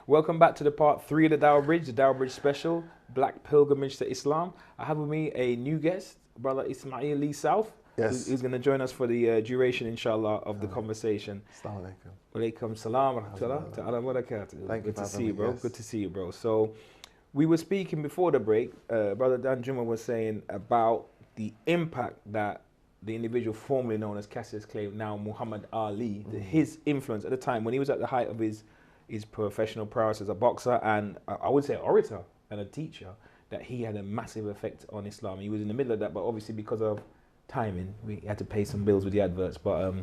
Welcome back to the part 3 of the Dawah Bridge special, Black Pilgrimage to Islam. I have with me a new guest, Brother Ismail Lee South, who's going to join us for the duration, inshallah, of the conversation. Assalamu alaikum. Walaikum salam wa rahmatullah ta'ala wa barakatuh. Thank you Good to for see you, having me, bro. yes. Good to see you, bro. So, we were speaking before the break. Brother Dan Juma was saying about the impact that the individual formerly known as Cassius Clay, now Muhammad Ali, his influence at the time when he was at the height of his professional prowess as a boxer and I would say orator and a teacher, that he had a massive effect on Islam. He was in the middle of that, but obviously because of timing, we had to pay some bills with the adverts. But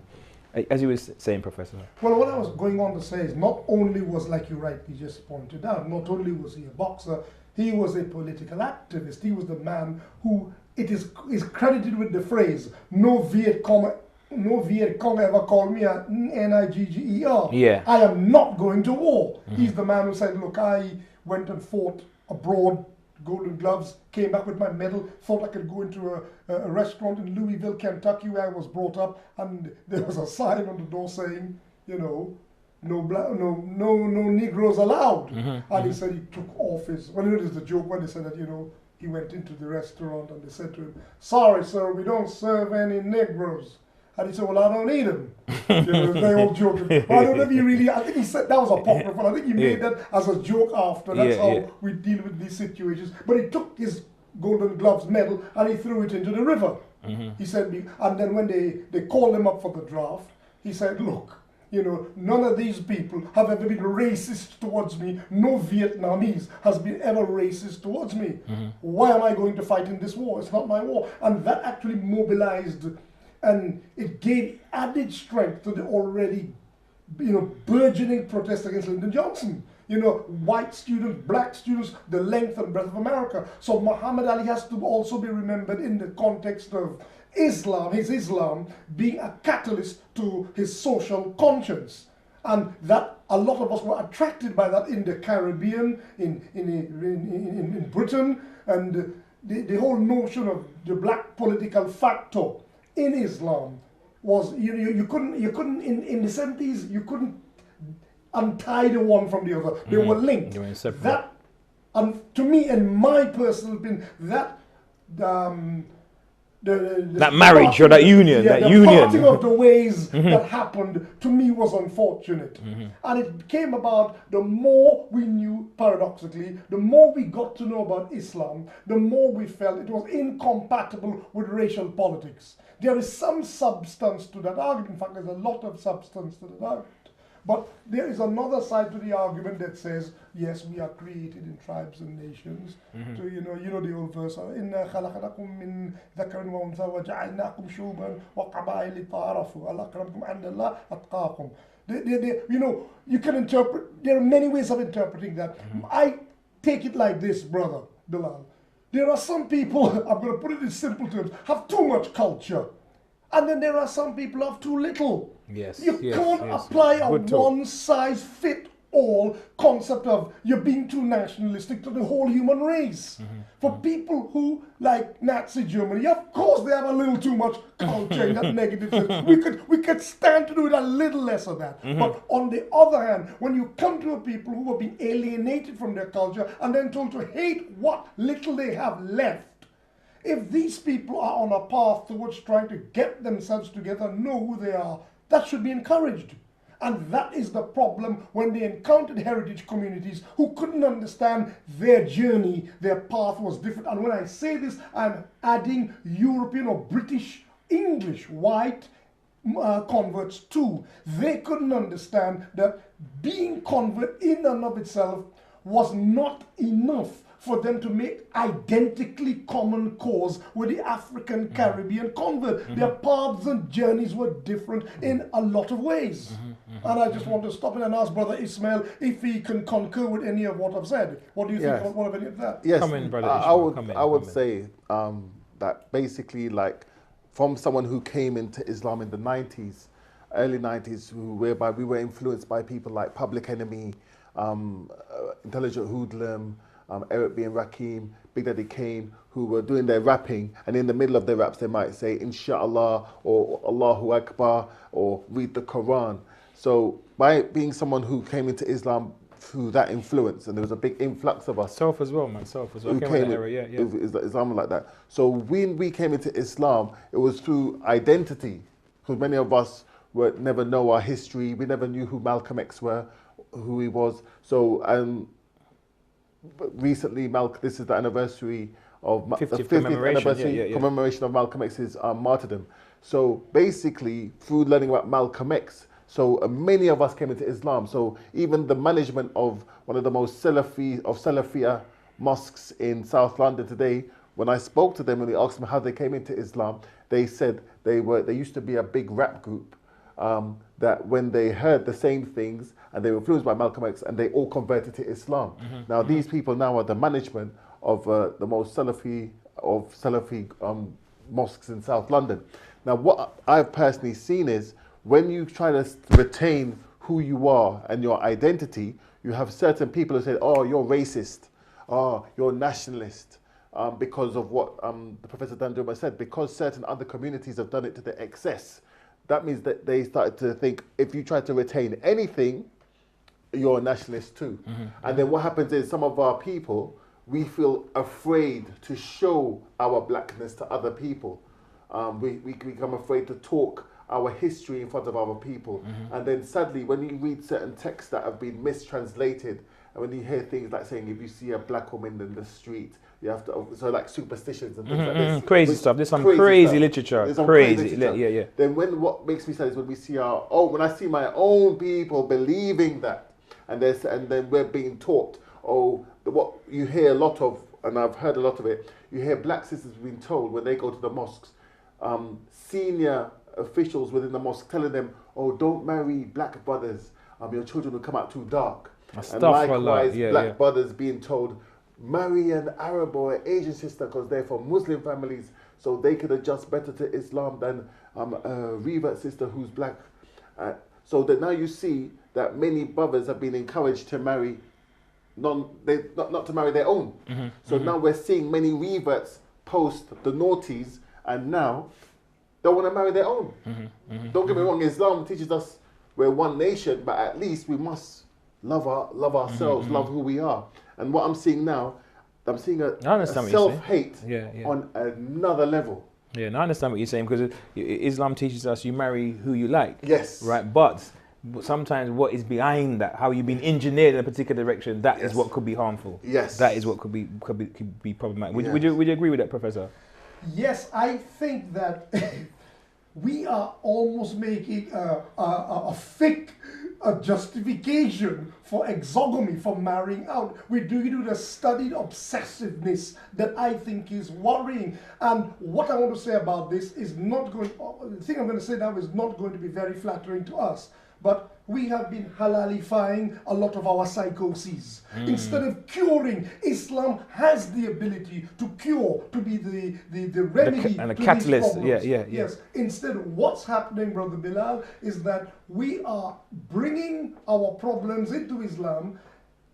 as you were saying, Professor. Well, what I was going on to say is not only was, like you rightly just pointed out, not only was he a boxer, he was a political activist. He was the man who is credited with the phrase, no Viet Cong ever called me a Nigger. Yeah. I am not going to war. He's the man who said, look, I went and fought abroad, Golden Gloves, came back with my medal, thought I could go into a restaurant in Louisville, Kentucky, where I was brought up, and there was a sign on the door saying, you know, no Negroes allowed. And he said he took off his, well, it is the joke when they said that, you know, he went into the restaurant and they said to him, sorry, sir, we don't serve any Negroes. And he said, well, I don't need them. You know, they all joking. But I don't know if he really, I think he said that was apocryphal. I think he made that as a joke after. That's how we deal with these situations. But he took his Golden Gloves medal and he threw it into the river. He said, and then when they called him up for the draft, he said, look, you know, none of these people have ever been racist towards me. No Vietnamese has been ever racist towards me. Why am I going to fight in this war? It's not my war. And that actually mobilized and it gave added strength to the already, you know, burgeoning protest against Lyndon Johnson. You know, white students, black students, the length and breadth of America. So Muhammad Ali has to also be remembered in the context of Islam, his Islam being a catalyst to his social conscience. And that a lot of us were attracted by that in the Caribbean, in Britain, and the whole notion of the black political factor in Islam was, you couldn't in the 70s, you couldn't untie the one from the other. They were linked. They were inseparable. That, and to me, in my personal opinion, that That marriage or that union, the union. parting of the ways that happened to me was unfortunate. And it came about the more we knew, paradoxically, the more we got to know about Islam, the more we felt it was incompatible with racial politics. There is some substance to that argument. In fact, there's a lot of substance to that argument. But there is another side to the argument that says, yes, we are created in tribes and nations. So, you know the old verse, إِنَّا خَلَقْنَاكُم مِّن ذَكَرٍ وَأُنثَىٰ وَجَعَلْنَاكُمْ شُعُوبًا وَقَبَائِلَ لِتَعَارَفُوا أَكْرَمَكُمْ عِندَ اللَّهِ أَتْقَاكُمْ. You know, you can interpret, there are many ways of interpreting that. I take it like this, brother Bilal. There are some people, I'm going to put it in simple terms, have too much culture. And then there are some people who have too little. Yes. You can't apply a one-size-fits-all concept of you're being too nationalistic to the whole human race. For people who, like Nazi Germany, of course they have a little too much culture in that negative sense. We could stand to do it a little less of that. But on the other hand, when you come to a people who are being alienated from their culture and then told to hate what little they have left, if these people are on a path towards trying to get themselves together, know who they are, that should be encouraged. And that is the problem when they encountered heritage communities who couldn't understand their journey, their path was different. And when I say this, I'm adding European or British, English, white converts too. They couldn't understand that being convert in and of itself was not enough for them to make identically common cause with the African Caribbean convert. Their paths and journeys were different in a lot of ways. And I just want to stop it and ask Brother Ismail if he can concur with any of what I've said. What do you think of any of that? Yes, Come in, Brother I Ishmael. I would say that basically, like, from someone who came into Islam in the 90s, early 90s, whereby we were influenced by people like Public Enemy, Intelligent Hoodlum, Eric B. and Rakim, Big Daddy Kane, who were doing their rapping, and in the middle of their raps they might say Inshallah or Allahu Akbar or read the Quran. So by being someone who came into Islam through that influence, and there was a big influx of us Self as well, man. Self as well. who I came came in that in, era, yeah. Islam like that. So when we came into Islam, it was through identity, because many of us never know our history. We never knew who Malcolm X who he was. So but recently, this is the anniversary of the 50th 50th anniversary commemoration of Malcolm X's martyrdom. So basically, through learning about Malcolm X, so many of us came into Islam. So even the management of one of the most Salafia mosques in South London today, when I spoke to them and they asked them how they came into Islam, they said they used to be a big rap group, that when they heard the same things and they were influenced by Malcolm X, and they all converted to Islam. Now these people now are the management of the most Salafi mosques in South London. Now what I've personally seen is, when you try to retain who you are and your identity, you have certain people who say, oh, you're racist, oh, you're nationalist, because of what the Professor Dan Juma said, because certain other communities have done it to the excess. That means that they started to think, if you try to retain anything, you're a nationalist too. And then what happens is, some of our people, we feel afraid to show our blackness to other people. We become afraid to talk our history in front of other people. And then sadly, when you read certain texts that have been mistranslated, and when you hear things like saying, if you see a black woman in the street, you have to, so like superstitions and things like this. Crazy stuff. There's some crazy literature. There's some Crazy. literature. Yeah. Then what makes me sad is when we see when I see my own people believing that, and then we're being taught, what you hear a lot of, and I've heard a lot of it, you hear black sisters being told when they go to the mosques, senior officials within the mosque telling them, don't marry black brothers, your children will come out too dark. And likewise, black brothers being told, marry an Arab or an Asian sister because they're from Muslim families, so they could adjust better to Islam than a revert sister who's black. So that now you see that many brothers have been encouraged to marry not to marry their own. So now we're seeing many reverts post the noughties, and now don't want to marry their own. Don't get me wrong, Islam teaches us we're one nation, but at least we must love ourselves, love who we are. And what I'm seeing now, I'm seeing a self-hate on another level. Yeah, and I understand what you're saying, because Islam teaches us you marry who you like. Yes. Right, but sometimes what is behind that, how you've been engineered in a particular direction, that is what could be harmful. Yes. That is what could be problematic. Would you agree with that, Professor? Yes, I think that we are almost making a fake justification for exogamy, for marrying out. We're doing it with a studied obsessiveness that I think is worrying. And what I want to say about this is not going, the thing I'm going to say now is not going to be very flattering to us. But we have been halalifying a lot of our psychoses. Instead of curing, Islam has the ability to cure, to be the remedy and a to catalyst. these problems. Yeah. Yes. Instead, what's happening, Brother Bilal, is that we are bringing our problems into Islam,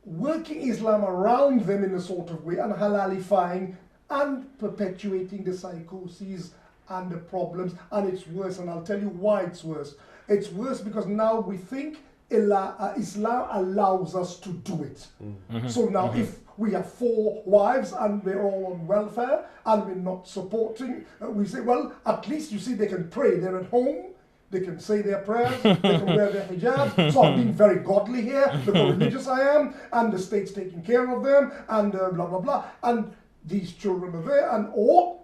working Islam around them in a sort of way, and halalifying and perpetuating the psychoses and the problems. And it's worse, and I'll tell you why it's worse. It's worse because now we think Islam allows us to do it. So now if we have 4 wives and we're all on welfare and we're not supporting, we say, well, at least you see they can pray. They're at home. They can say their prayers. They can wear their hijab. So I'm being very godly here. Look how religious I am. And the state's taking care of them. And blah, blah, blah. And these children are there. Or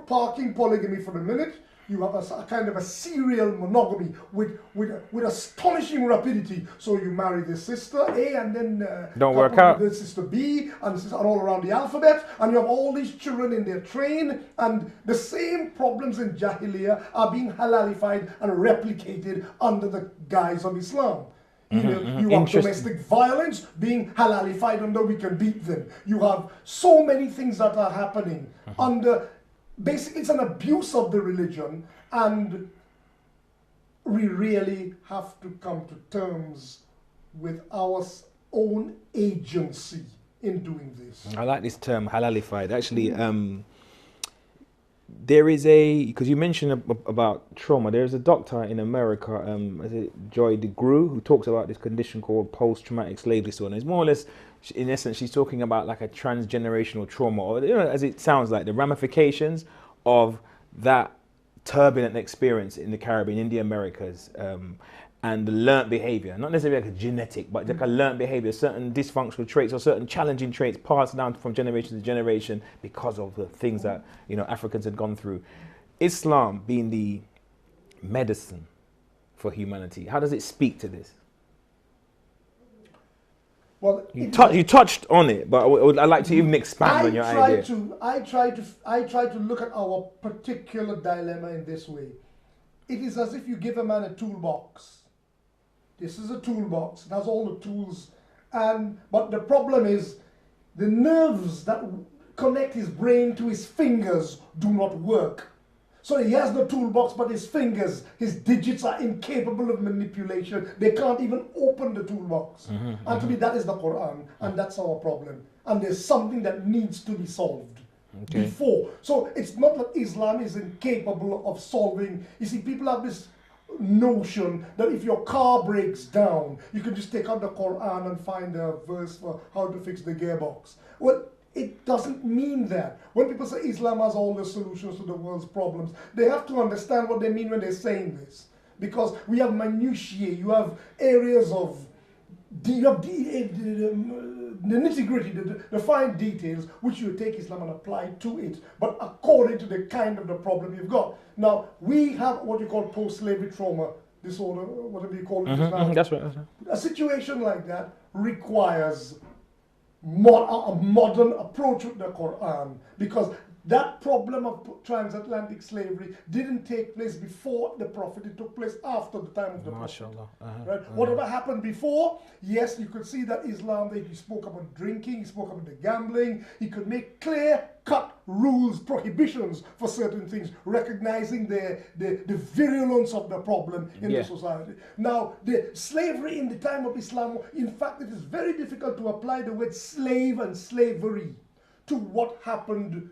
parking polygamy for a minute. You have a kind of a serial monogamy with astonishing rapidity. So you marry the sister A, and then don't work out the sister B, and all around the alphabet, and you have all these children in their train, and the same problems in Jahiliyyah are being halalified and replicated under the guise of Islam. You have domestic violence being halalified under we can beat them. You have so many things that are happening under. Basically, it's an abuse of the religion, and we really have to come to terms with our own agency in doing this. I like this term, halalified. Actually, there is because you mentioned about trauma. There is a doctor in America, is it Joy DeGruy, who talks about this condition called post-traumatic slave disorder. It's more or less, in essence, she's talking about like a transgenerational trauma, or as it sounds like, the ramifications of that turbulent experience in the Caribbean, in the Americas, and the learnt behavior, not necessarily like a genetic, but like a learnt behavior, certain dysfunctional traits or certain challenging traits passed down from generation to generation because of the things that Africans had gone through. Islam being the medicine for humanity, how does it speak to this? Well, you touched on it, but I'd like to even expand on your idea. I try to look at our particular dilemma in this way. It is as if you give a man a toolbox. This is a toolbox. It has all the tools, but the problem is the nerves that connect his brain to his fingers do not work. So he has the toolbox, but his fingers, his digits are incapable of manipulation. They can't even open the toolbox. And to me, that is the Quran, and that's our problem. And there's something that needs to be solved before. So it's not that Islam is incapable of solving. You see, people have this notion that if your car breaks down, you can just take out the Quran and find a verse for how to fix the gearbox. Well, it doesn't mean that. When people say Islam has all the solutions to the world's problems, they have to understand what they mean when they're saying this. Because we have minutiae, you have areas of the nitty-gritty, the fine details, which you take Islam and apply to it, but according to the kind of the problem you've got. Now, we have what you call post-slavery trauma disorder, whatever you call it. That's right. A situation like that requires a modern approach with the Quran, because that problem of transatlantic slavery didn't take place before the Prophet. It took place after the time of the Prophet. Right? Whatever happened before, yes, you could see that Islam, he spoke about drinking, he spoke about the gambling, he could make clear-cut rules, prohibitions for certain things, recognizing the virulence of the problem in the society. Now, the slavery in the time of Islam, in fact, it is very difficult to apply the word slave and slavery to what happened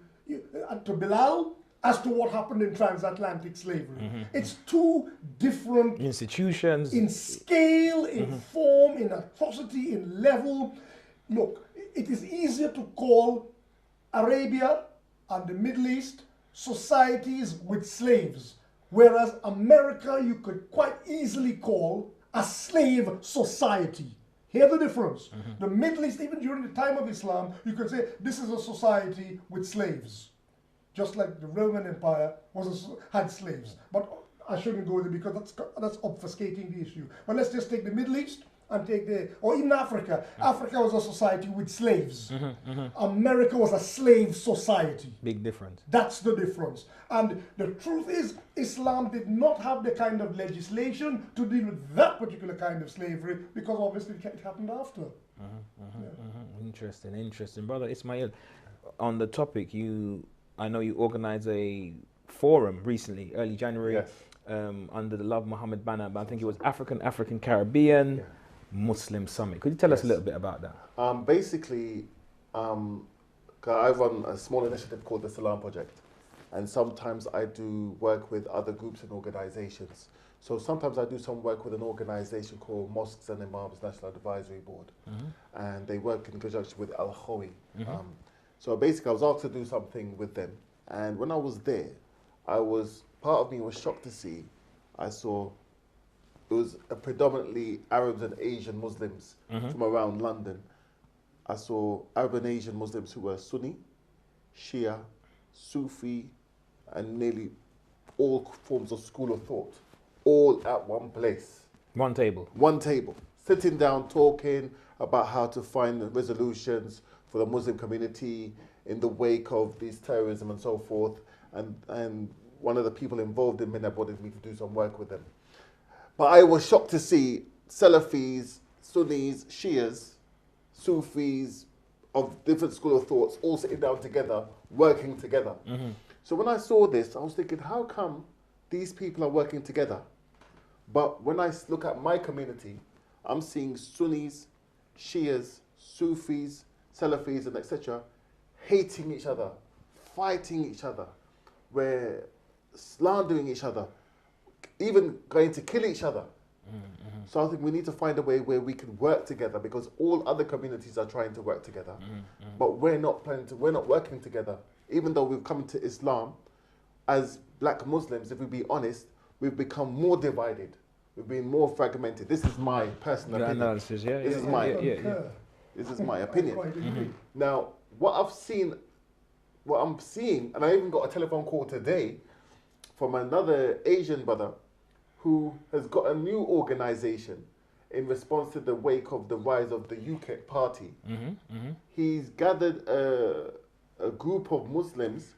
to Bilal as to what happened in transatlantic slavery. It's two different institutions in scale, in form, in atrocity, in level. Look, it is easier to call Arabia and the Middle East societies with slaves, whereas America you could quite easily call a slave society. Hear the difference. The Middle East, even during the time of Islam, you could say this is a society with slaves. Just like the Roman Empire had slaves. But I shouldn't go there because that's obfuscating the issue. But let's just take the Middle East and or even Africa. Africa was a society with slaves. America was a slave society. Big difference. That's the difference. And the truth is, Islam did not have the kind of legislation to deal with that particular kind of slavery, because obviously it happened after. Interesting. Brother Ismail, on the topic, I know you organized a forum recently, early January, under the Love Muhammad banner, but I think it was African Caribbean Muslim Summit. Could you tell us a little bit about that? Basically, I run a small initiative called the Salon Project, and sometimes I do work with other groups and organizations. So sometimes I do some work with an organization called Mosques and Imams National Advisory Board, and they work in conjunction with Al-Khawi. So basically I was asked to do something with them, and when I was there, part of me was shocked to see, I saw it was a predominantly Arabs and Asian Muslims from around London. I saw Arab and Asian Muslims who were Sunni, Shia, Sufi, and nearly all forms of school of thought, all at one place. One table. One table. Sitting down, talking about how to find the resolutions for the Muslim community in the wake of these terrorism and so forth. And one of the people involved in Minna wanted me to do some work with them. But I was shocked to see Salafis, Sunnis, Shias, Sufis of different school of thoughts all sitting down together, working together. So when I saw this, I was thinking, how come these people are working together? But when I look at my community, I'm seeing Sunnis, Shias, Sufis, Salafis, and etc. hating each other, fighting each other, we're slandering each other, even going to kill each other. So I think we need to find a way where we can work together, because all other communities are trying to work together, but we're not working together. Even though we've come to Islam, as black Muslims, if we be honest, we've become more divided. We've been more fragmented. This is my personal opinion. This is my opinion. Now, what I'm seeing, and I even got a telephone call today from another Asian brother who has got a new organization in response to the wake of the rise of the UKIP party. He's gathered a group of Muslims.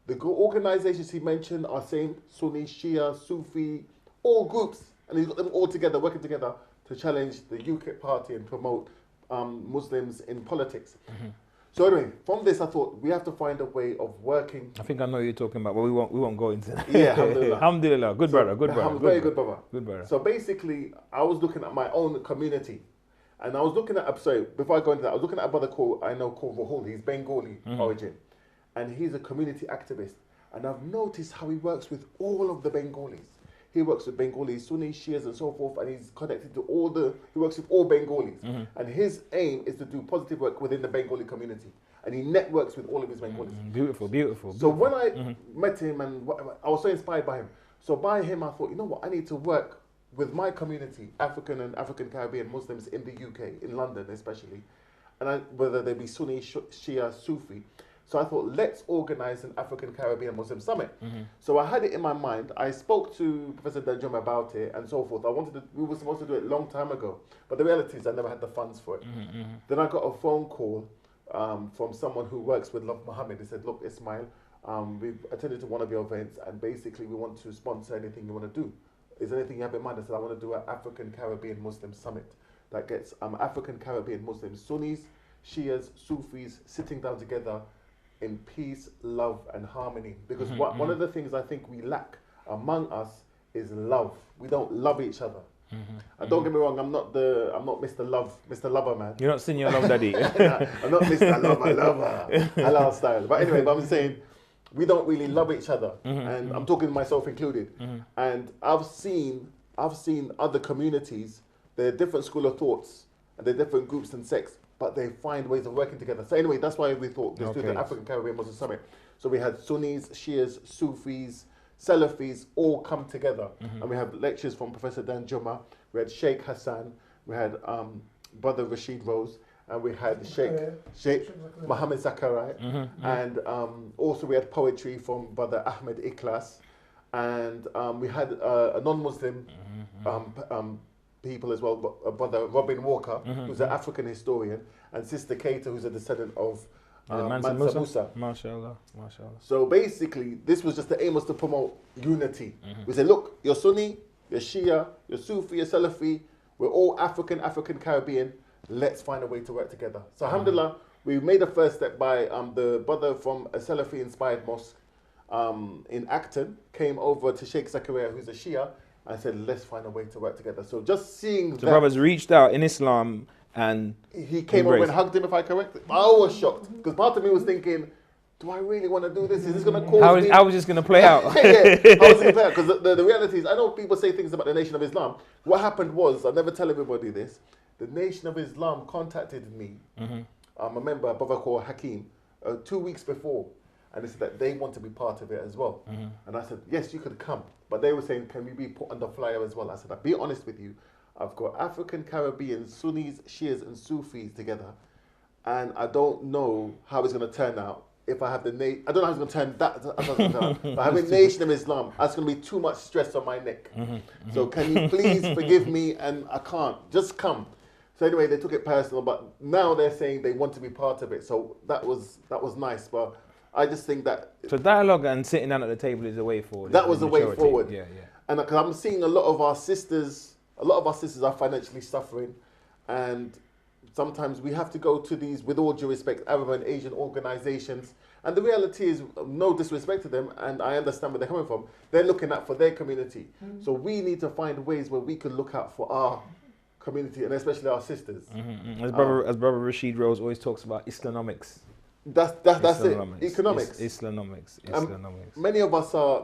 The organizations he mentioned are same Sunni, Shia, Sufi, all groups, and he's got them all together, working together to challenge the UKIP party and promote Muslims in politics. So anyway, from this I thought we have to find a way of working. I think I know what you're talking about, but we won't go into that. Yeah, alhamdulillah. Alhamdulillah. Good brother. Very good brother. Good brother. So basically, I was looking at my own community, and I was looking at, sorry, before I go into that, I was looking at a brother called Rahul. He's Bengali origin, and he's a community activist. And I've noticed how he works with all of the Bengalis. He works with Bengalis, Sunni, Shias, and so forth, and he's connected to he works with all Bengalis. And his aim is to do positive work within the Bengali community. And he networks with all of his Bengalis. Beautiful. So when I met him, and I was so inspired by him. So by him, I thought, you know what, I need to work with my community, African and African Caribbean Muslims in the UK, in London especially, and whether they be Sunni, Shia, Sufi. So I thought, let's organize an African Caribbean Muslim summit. So I had it in my mind. I spoke to Professor Danjuma about it and so forth. We were supposed to do it a long time ago, but the reality is I never had the funds for it. Then I got a phone call from someone who works with Love Muhammad. He said, look, Ismail, we've attended to one of your events, and basically we want to sponsor anything you want to do. Is there anything you have in mind? I said, I want to do an African Caribbean Muslim summit that gets African Caribbean Muslims, Sunnis, Shias, Sufis, sitting down together in peace, love, and harmony. Because one of the things I think we lack among us is love. We don't love each other. And don't get me wrong, I'm not Mr. Lover man. You're not Senior Love Daddy. I'm not Mr. Lover, halal style. But anyway, I'm saying we don't really love each other, and I'm talking myself included. And I've seen other communities. They're different school of thoughts, and they're different groups and sects, but they find ways of working together. So anyway, that's why we thought let's do the African Caribbean Muslim Summit. So we had Sunnis, Shias, Sufis, Salafis all come together, and we have lectures from Professor Danjuma. We had Sheikh Hassan, we had Brother Rashid Rose, and we had Sheikh Mohammed Zakaria, and also we had poetry from Brother Ahmed Ikhlas, and we had a non-Muslim people as well, Brother Robin Walker, who's an African historian, and Sister Keita, who's a descendant of Mansa Musa. MashaAllah. So basically, this was just the aim, was to promote unity. We said, look, you're Sunni, you're Shia, you're Sufi, you're Salafi, we're all African Caribbean, let's find a way to work together. So alhamdulillah, we made a first step by the brother from a Salafi-inspired mosque in Acton, came over to Sheikh Zakaria, who's a Shia, and said, let's find a way to work together. So just seeing the brothers reached out in Islam, and he came over and hugged him, if I correct it. I was shocked, because part of me was thinking, do I really want to do this? Is this going to cause me? How is this going to play out? How is it going to play out? Because the reality is, I know people say things about the Nation of Islam. What happened was, I never tell everybody this, the Nation of Islam contacted me, I remember a brother called Hakeem, 2 weeks before, and they said that they want to be part of it as well. And I said, yes, you could come. But they were saying, can we be put on the flyer as well? I said, I'll be honest with you, I've got African Caribbean, Sunnis, Shias, and Sufis together, and I don't know how it's going to turn out. If I have I don't know how it's going to turn that. But having Nation of Islam, that's going to be too much stress on my neck. So can you please forgive me? And I can't. Just come. So anyway, they took it personal, but now they're saying they want to be part of it. So that was nice. But I just think that so dialogue and sitting down at the table is the way forward. That was the way forward. Yeah. And because I'm seeing a lot of our sisters are financially suffering, and sometimes we have to go to these, with all due respect, Arab and Asian organizations. And the reality is, no disrespect to them, and I understand where they're coming from. They're looking out for their community. So we need to find ways where we can look out for our community, and especially our sisters. As Brother Rashid Rose always talks about Islamomics. That's it. Economics. Islamomics. Many of us are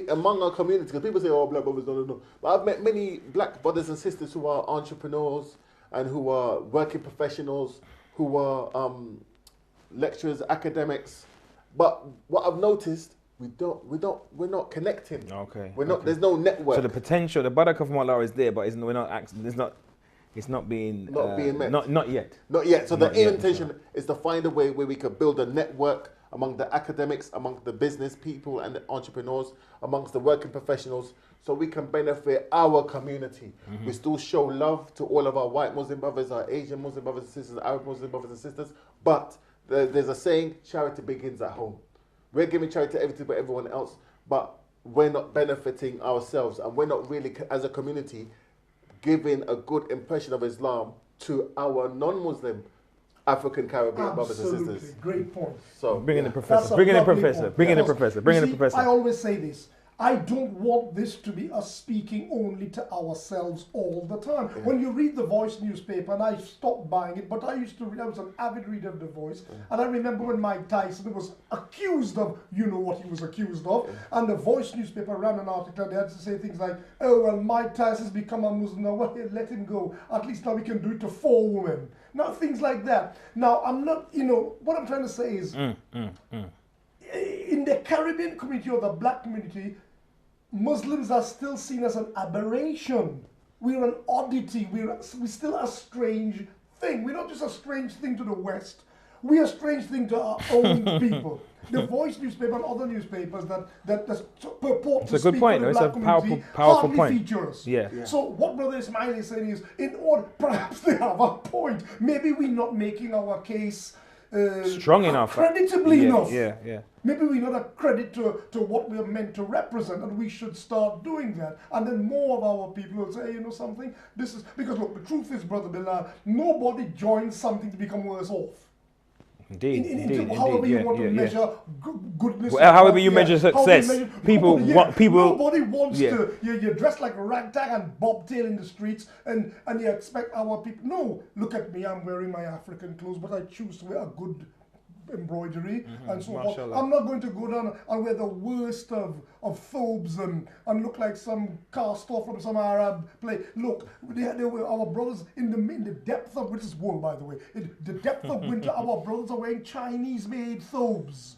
among our community, because people say, "Oh, black brothers don't know." But I've met many black brothers and sisters who are entrepreneurs and who are working professionals, who are lecturers, academics. But what I've noticed, we're not connecting. Okay. We're not. There's no network. So the potential, the barak of Allah is there, but it's not being met. Not yet. Not yet. So Not the yet, intention is to find a way where we could build a network among the academics, among the business people and the entrepreneurs, amongst the working professionals, so we can benefit our community. We still show love to all of our white Muslim brothers, our Asian Muslim brothers and sisters, Arab Muslim brothers and sisters, but there's a saying, charity begins at home. We're giving charity to everything but everyone else, but we're not benefiting ourselves, and we're not really, as a community, giving a good impression of Islam to our non-Muslim African Caribbean brothers and sisters. Great point. So bring in the professor. Bring in the professor. Bring in the professor. Bring in the professor. I always say this. I don't want this to be us speaking only to ourselves all the time. Yeah. When you read the Voice newspaper, and I stopped buying it, but I used to read, I was an avid reader of the Voice, and I remember when Mike Tyson was accused of, you know what he was accused of, and the Voice newspaper ran an article, and they had to say things like, oh, well, Mike Tyson's become a Muslim, now well, let him go. At least now we can do it to 4 women. Now, things like that. Now, I'm not, what I'm trying to say is, in the Caribbean community or the black community, Muslims are still seen as an aberration. We're an oddity. We're still a strange thing. We're not just a strange thing to the West. We're a strange thing to our own people. The Voice newspaper and other newspapers that purport to speak for the black community powerful point. Feature us. Yeah. So what Brother Ismail is saying is, in order, perhaps they have a point. Maybe we're not making our case strong enough, creditably enough. Yeah. Maybe we're not a credit to what we're meant to represent, and we should start doing that. And then more of our people will say, hey, you know something, this is, because look, the truth is, Brother Bilal, nobody joins something to become worse off. Indeed. However you want to measure goodness. Well, however you measure success. Nobody wants to, you're dressed like a ragtag and bobtail in the streets, and you expect our people, no, look at me, I'm wearing my African clothes, but I choose to wear a good embroidery and so on. I'm not going to go down and wear the worst of thobes and look like some cast off from some Arab play. Look, they were our brothers in the depth of, which is wool, by the way, in the depth of winter, our brothers are wearing Chinese-made thobes.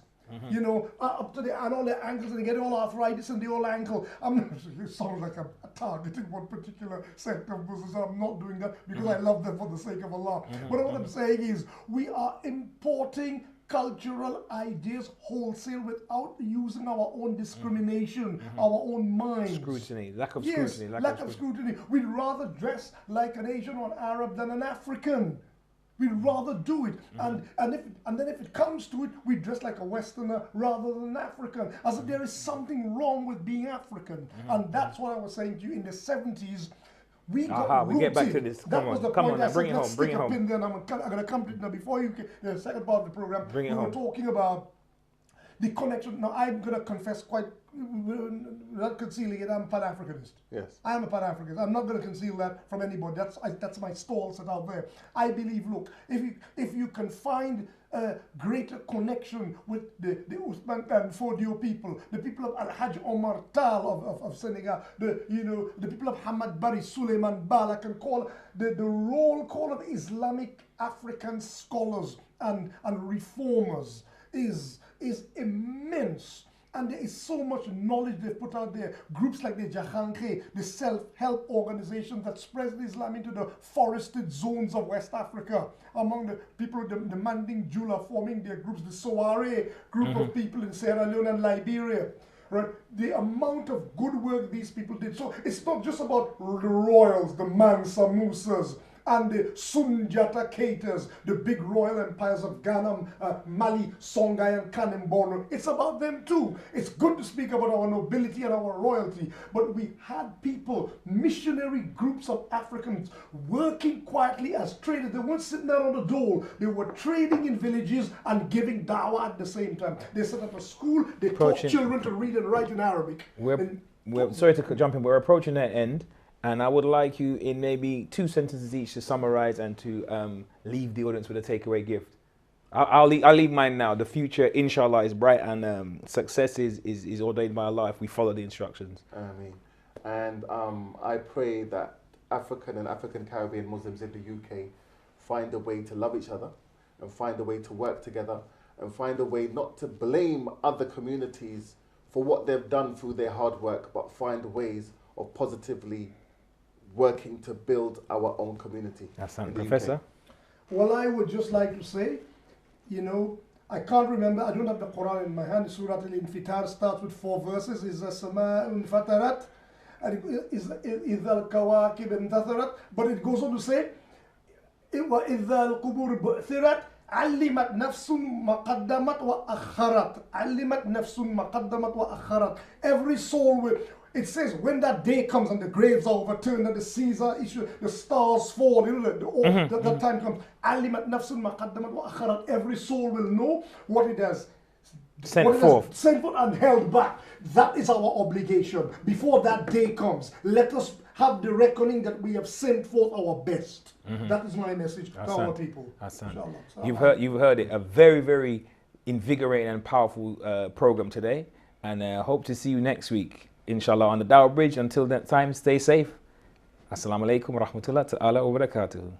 Up to the, and all their ankles, and they get all arthritis in the old ankle. It sounds like I'm targeting one particular sect of Muslims. I'm not doing that because I love them for the sake of Allah. But what I'm saying is, we are importing cultural ideas wholesale without using our own discrimination, our own minds. Scrutiny, lack of scrutiny. We'd rather dress like an Asian or an Arab than an African. We'd rather do it, and then if it comes to it, we dress like a Westerner rather than an African. As if there is something wrong with being African, and that's what I was saying to you. In the 70s, we got rooted. We get back to this. Come on, now, bring it home. Bring it home. I'm going to come to it now. Before you get the second part of the program, we were talking about the connection. Now, I'm going to confess quite, without concealing it, I'm a Pan-Africanist. Yes. I am a Pan-Africanist. I'm not going to conceal that from anybody. That's my stall set out there. I believe, look, if you can find a greater connection with the Ousmane and Fodio people, the people of Al-Hajj Omar Tal of Senegal, the people of Hamad Bari, Suleiman Bal, I can call the roll call of Islamic African scholars and reformers is immense. And there is so much knowledge they've put out there. Groups like the Jahanke, the self-help organizations that spread Islam into the forested zones of West Africa. Among the people, the Manding Jula forming their groups, the Soare group of people in Sierra Leone and Liberia. Right? The amount of good work these people did. So it's not just about the royals, the Mansa Musas, and the Sunjata Keiters, the big royal empires of Ghana, Mali, Songhai, and Kanem-Borno. It's about them too. It's good to speak about our nobility and our royalty, but we had people, missionary groups of Africans, working quietly as traders. They weren't sitting there on the dole. They were trading in villages and giving dawah at the same time. They set up a school. They taught children to read and write in Arabic. We're sorry to jump in. We're approaching that end. And I would like you, in maybe 2 sentences each, to summarize and to leave the audience with a takeaway gift. I'll leave mine now. The future, inshallah, is bright, and success is ordained by Allah if we follow the instructions. Ameen. And I pray that African and African Caribbean Muslims in the UK find a way to love each other and find a way to work together and find a way not to blame other communities for what they've done through their hard work, but find ways of positively working to build our own community. That's right, Professor. UK. Well, I would just like to say, you know, I can't remember, I don't have the Quran in my hand. Surah Al-Infitar starts with 4 verses. Is السماء انفطرت, is إذا الكواكب انتثرت, but it goes on to say وإذا القبور بعثرت علمت نفس ما قدمت وأخرت. علمت نفس ما قدمت وأخرت. Every soul will. It says when that day comes and the graves are overturned and the seas are issued, the stars fall, you know, that time comes. علمت نفس ما قدمت وأخرت. Every soul will know what it has Sent forth and held back. That is our obligation. Before that day comes, let us have the reckoning that we have sent forth our best. That is my message to our people. You've heard it. A very, very invigorating and powerful program today, and hope to see you next week, inshallah, on the Dawah Bridge. Until that time, stay safe. Assalamu alaikum wa rahmatullahi ta'ala wa barakatuhu.